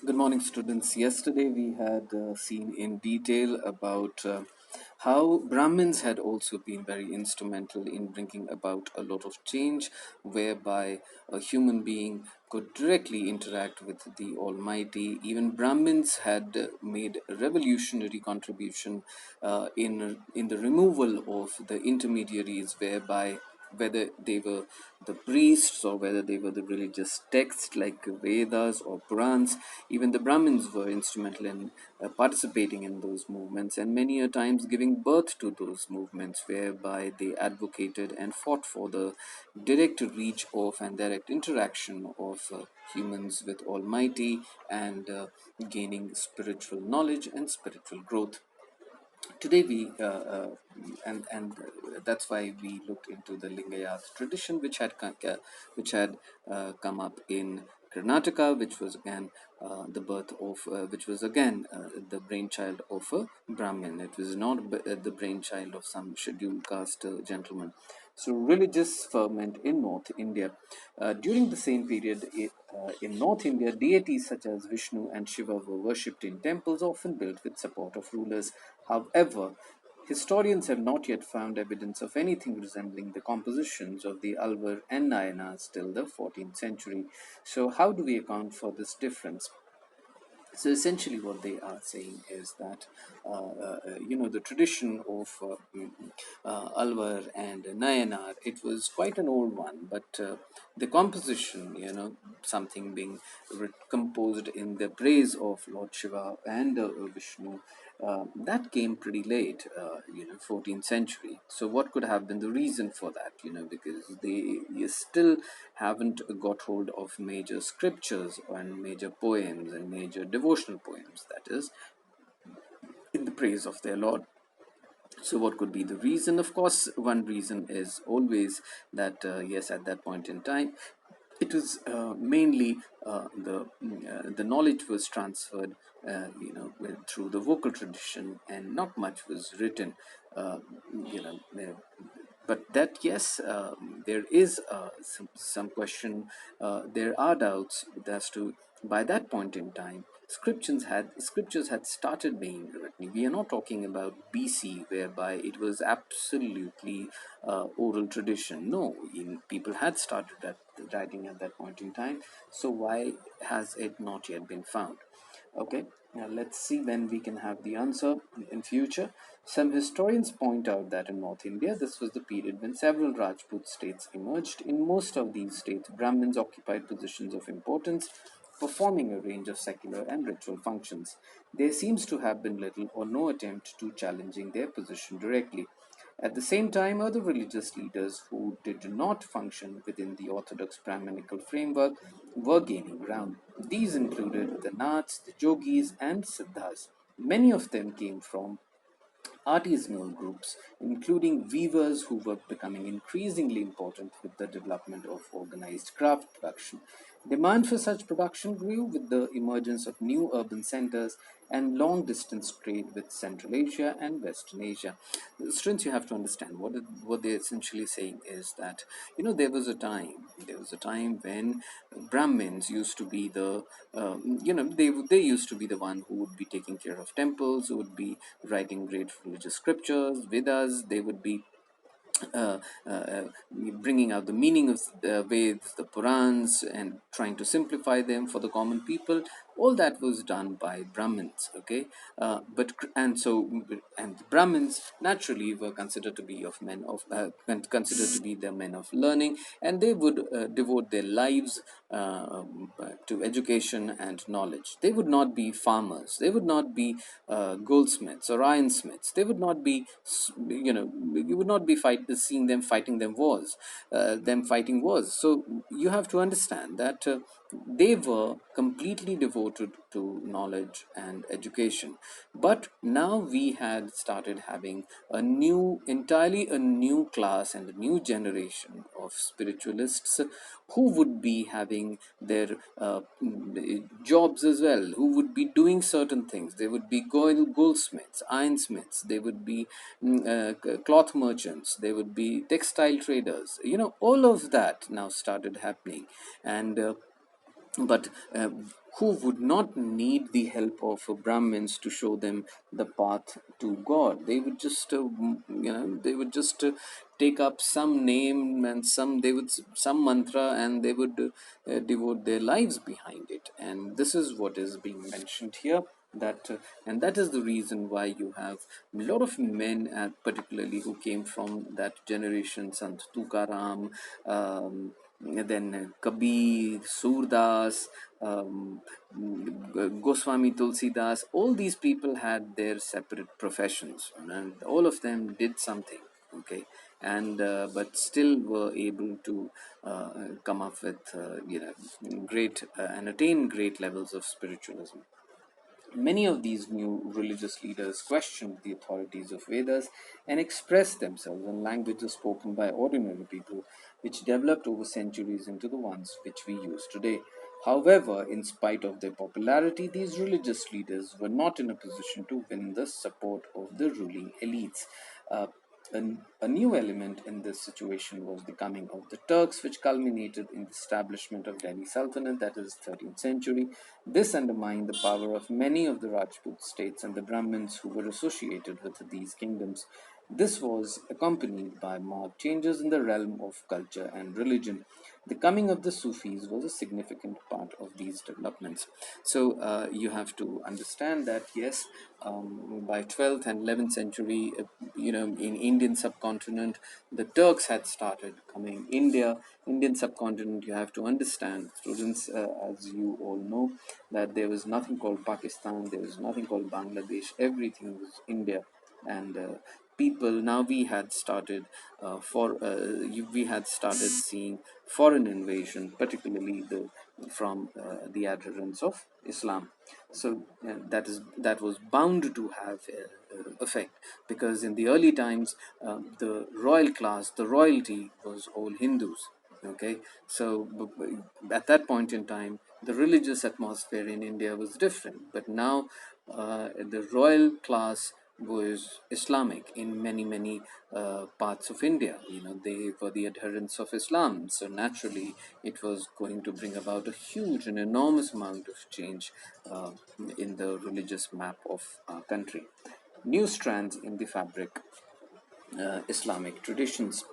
Good morning, students. Yesterday we had seen in detail about how Brahmins had also been very instrumental in bringing about a lot of change, whereby a human being could directly interact with the Almighty. Even Brahmins had made a revolutionary contribution in the removal of the intermediaries, whereby whether they were the priests or whether they were the religious texts like Vedas or Purans. Even the Brahmins were instrumental in participating in those movements and many a times giving birth to those movements, whereby they advocated and fought for the direct reach of and direct interaction of humans with Almighty and gaining spiritual knowledge and spiritual growth. Today we and that's why we looked into the Lingayat tradition, which had come up in Karnataka, which was again the brainchild of a Brahmin. It was not the brainchild of some scheduled caste gentleman. So religious ferment in North India. During the same period in North India, deities such as Vishnu and Shiva were worshipped in temples, often built with support of rulers. However, historians have not yet found evidence of anything resembling the compositions of the Alvar and Nayanars till the 14th century. So, how do we account for this difference? So essentially, what they are saying is that the tradition of Alvar and Nayanar, it was quite an old one, but the composition, something being composed in the praise of Lord Shiva and Vishnu, that came pretty late, 14th century. So what could have been the reason for that? Because they you still haven't got hold of major scriptures and major poems and major devotional poems, that is, in the praise of their Lord. So, what could be the reason? Of course, one reason is always that, yes, at that point in time, it was mainly the knowledge was transferred, through the vocal tradition, and not much was written. Uh, you know, uh, but that yes, there is some question. There are doubts as to by that point in time scriptures had started being written. We are not talking about BC, whereby it was absolutely oral tradition. No, people had started writing at that point in time. So why has it not yet been found? Okay, now let's see when we can have the answer in future. Some historians point out that in North India, this was the period when several Rajput states emerged. In most of these states, Brahmins occupied positions of importance, performing a range of secular and ritual functions. There seems to have been little or no attempt to challenging their position directly. At the same time, other religious leaders who did not function within the orthodox Brahminical framework were gaining ground. These included the Naths, the Jogis, and Siddhas. Many of them came from artisanal groups, including weavers who were becoming increasingly important with the development of organized craft production. Demand for such production grew with the emergence of new urban centers and long distance trade with Central Asia and Western Asia. Students, you have to understand what they're essentially saying is that there was a time when Brahmins used to be they used to be the one who would be taking care of temples, who would be writing great religious scriptures, Vedas. They would be uh, uh, bringing out the meaning of the Veds, the Purans, and trying to simplify them for the common people. All that was done by Brahmins. Okay, and Brahmins naturally were considered to be considered to be the men of learning, and they would devote their lives to education and knowledge. They would not be farmers. They would not be goldsmiths or ironsmiths. They would not be, you would not be seeing them fighting wars. So you have to understand that they were completely devoted to knowledge and education. But now we had started having entirely a new class and a new generation of spiritualists who would be having their jobs as well, who would be doing certain things. They would be goldsmiths, ironsmiths, they would be cloth merchants, they would be textile traders. All of that now started happening. And but who would not need the help of Brahmins to show them the path to God. They would just, they would just take up some name and some mantra, and they would devote their lives behind it. And this is what is being mentioned here. That and that is the reason why you have a lot of men, particularly who came from that generation, Sant Tukaram, then Kabir, Surdas, Goswami Tulsidas, all these people had their separate professions, and all of them did something, okay, and but still were able to come up with great and attain great levels of spiritualism. Many of these new religious leaders questioned the authorities of Vedas and expressed themselves in languages spoken by ordinary people, which developed over centuries into the ones which we use today. However, in spite of their popularity, these religious leaders were not in a position to win the support of the ruling elites. Uh, a new element in this situation was the coming of the Turks, which culminated in the establishment of Delhi Sultanate, that is 13th century. This undermined the power of many of the Rajput states and the Brahmins who were associated with these kingdoms. This was accompanied by marked changes in the realm of culture and religion. The coming of the Sufis was a significant part of these developments. So you have to understand that yes, by 12th and 11th century, in Indian subcontinent, the Turks had started coming. Indian subcontinent. You have to understand, students, as you all know, that there was nothing called Pakistan. There was nothing called Bangladesh. Everything was India, and people now we had started we had started seeing foreign invasion, particularly from the adherents of Islam. So that was bound to have effect, because in the early times, the royal class, the royalty was all Hindus. Okay, so at that point in time, the religious atmosphere in India was different, but now the royal class was Islamic in many parts of India. They were the adherents of Islam, so naturally it was going to bring about a huge and enormous amount of change uh, in the religious map of our country. New strands in the fabric, Islamic traditions.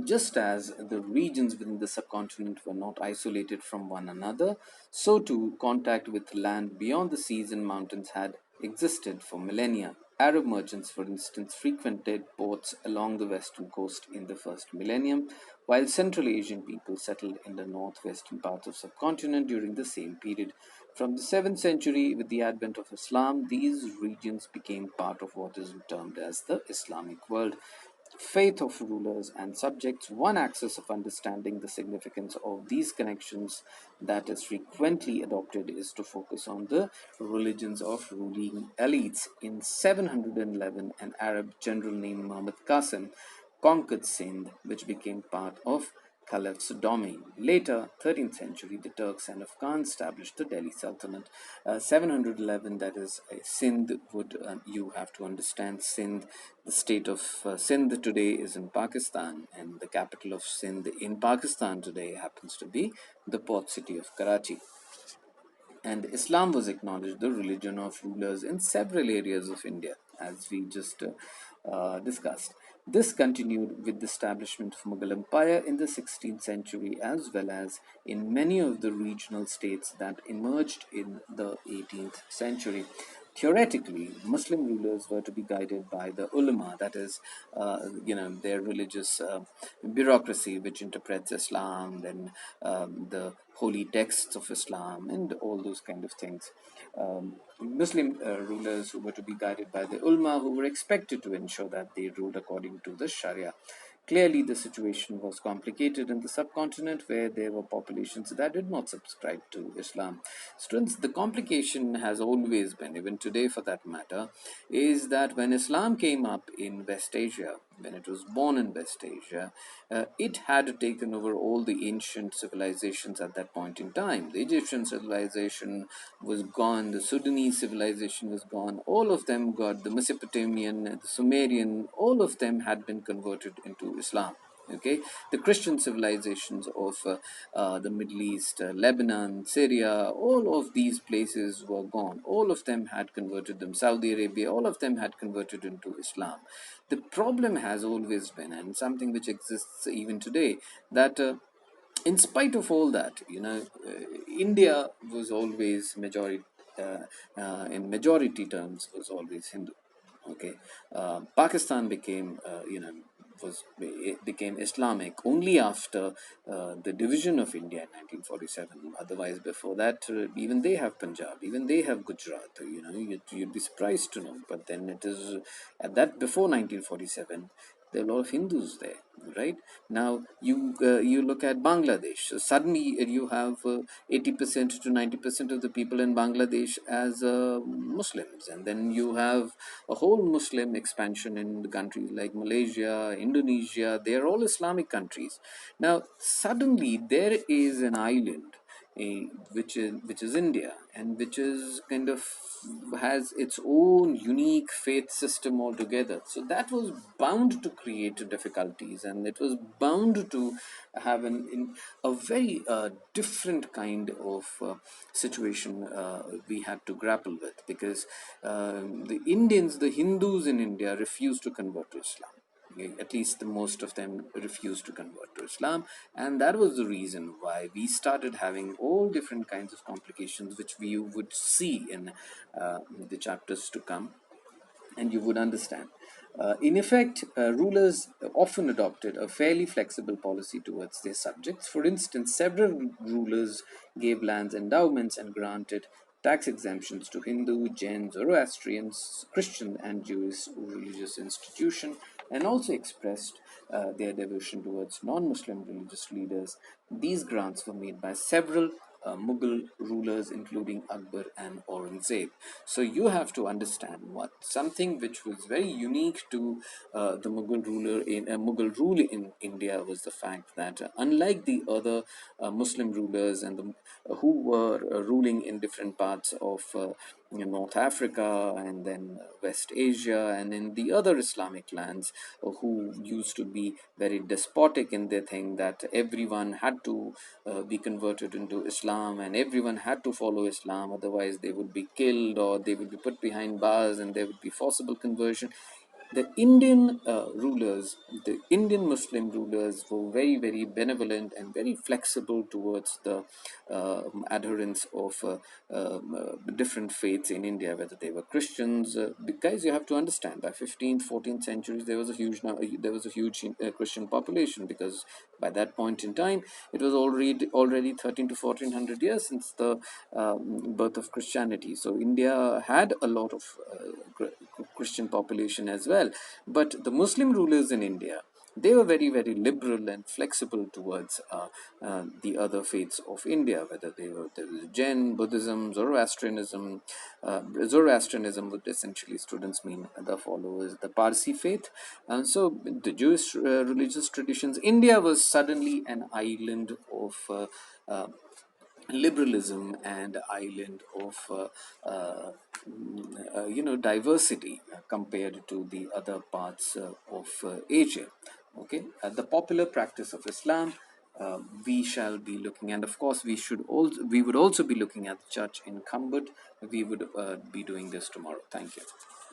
Just as the regions within the subcontinent were not isolated from one another, so too contact with land beyond the seas and mountains had existed for millennia. Arab merchants, for instance, frequented ports along the western coast in the first millennium, while Central Asian people settled in the northwestern parts of subcontinent during the same period. From the 7th century, with the advent of Islam, these regions became part of what is termed as the Islamic world. Faith of rulers and subjects, one axis of understanding the significance of these connections that is frequently adopted is to focus on the religions of ruling elites. In 711, an Arab general named Muhammad Qasim conquered Sindh, which became part of Caliph's domain. Later, 13th century, the Turks and Afghans established the Delhi Sultanate. 711, that is, Sindh would, you have to understand, Sindh, the state of Sindh today is in Pakistan, and the capital of Sindh in Pakistan today happens to be the port city of Karachi. And Islam was acknowledged the religion of rulers in several areas of India, as we just discussed. This continued with the establishment of Mughal Empire in the 16th century, as well as in many of the regional states that emerged in the 18th century. Theoretically, Muslim rulers were to be guided by the ulama, that is, their religious bureaucracy, which interprets Islam, then the holy texts of Islam, and all those kind of things. Muslim rulers who were to be guided by the ulama, who were expected to ensure that they ruled according to the Sharia. Clearly, the situation was complicated in the subcontinent where there were populations that did not subscribe to Islam. Students, the complication has always been, even today for that matter, is that when Islam came up in West Asia, when it was born in West Asia, it had taken over all the ancient civilizations at that point in time. The Egyptian civilization was gone, the Sudanese civilization was gone, all of them got, the Mesopotamian, the Sumerian, all of them had been converted into Islam. Okay, the Christian civilizations of the Middle East, Lebanon, Syria, all of these places were gone. All of them had converted them. Saudi Arabia, all of them had converted into Islam. The problem has always been, and something which exists even today, that in spite of all that, India was always majority, in majority terms, was always Hindu. Okay, Pakistan became, it became Islamic only after the division of India in 1947. Otherwise, before that, even they have Punjab, even they have Gujarat. You'd be surprised to know. But then it is at that before 1947. There are a lot of Hindus there, right? Now you look at Bangladesh. So suddenly you have 80% to 90% of the people in Bangladesh as Muslims, and then you have a whole Muslim expansion in the countries like Malaysia, Indonesia. They are all Islamic countries. Now suddenly there is an island, which is India, and which is kind of has its own unique faith system altogether. So that was bound to create difficulties, and it was bound to have a very different kind of situation we had to grapple with, because the Hindus in India refused to convert to Islam. Okay, at least the most of them refused to convert to Islam, and that was the reason why we started having all different kinds of complications, which we would see in the chapters to come, and you would understand. In effect, rulers often adopted a fairly flexible policy towards their subjects. For instance, several rulers gave lands endowments and granted tax exemptions to Hindu, Jain, Zoroastrians, Christian, and Jewish religious institutions, and also expressed their devotion towards non Muslim religious leaders. These grants were made by several Mughal rulers, including Akbar and Aurangzeb. So you have to understand what something which was very unique to the Mughal rule in India was the fact that unlike the other Muslim rulers who were ruling in different parts of North Africa and then West Asia and in the other Islamic lands, who used to be very despotic in their thing, that everyone had to be converted into Islam and everyone had to follow Islam, otherwise they would be killed or they would be put behind bars and there would be forcible conversion. The Indian Muslim rulers were very, very benevolent and very flexible towards the adherents of different faiths in India, whether they were Christians. Guys, you have to understand, by 15th, 14th centuries, there was a huge Christian population, because by that point in time, it was already 13 to 1400 years since the birth of Christianity. So India had a lot of Christian population as well. But the Muslim rulers in India, they were very, very liberal and flexible towards the other faiths of India, whether there was Jain, Buddhism, Zoroastrianism. Zoroastrianism would essentially, students mean the followers, the Parsi faith. And so the Jewish religious traditions, India was suddenly an island of liberalism and island of diversity compared to the other parts of Asia. Okay, the popular practice of Islam, we shall be looking, and of course we would also be looking at the church in Cambridge. We would be doing this tomorrow. Thank you.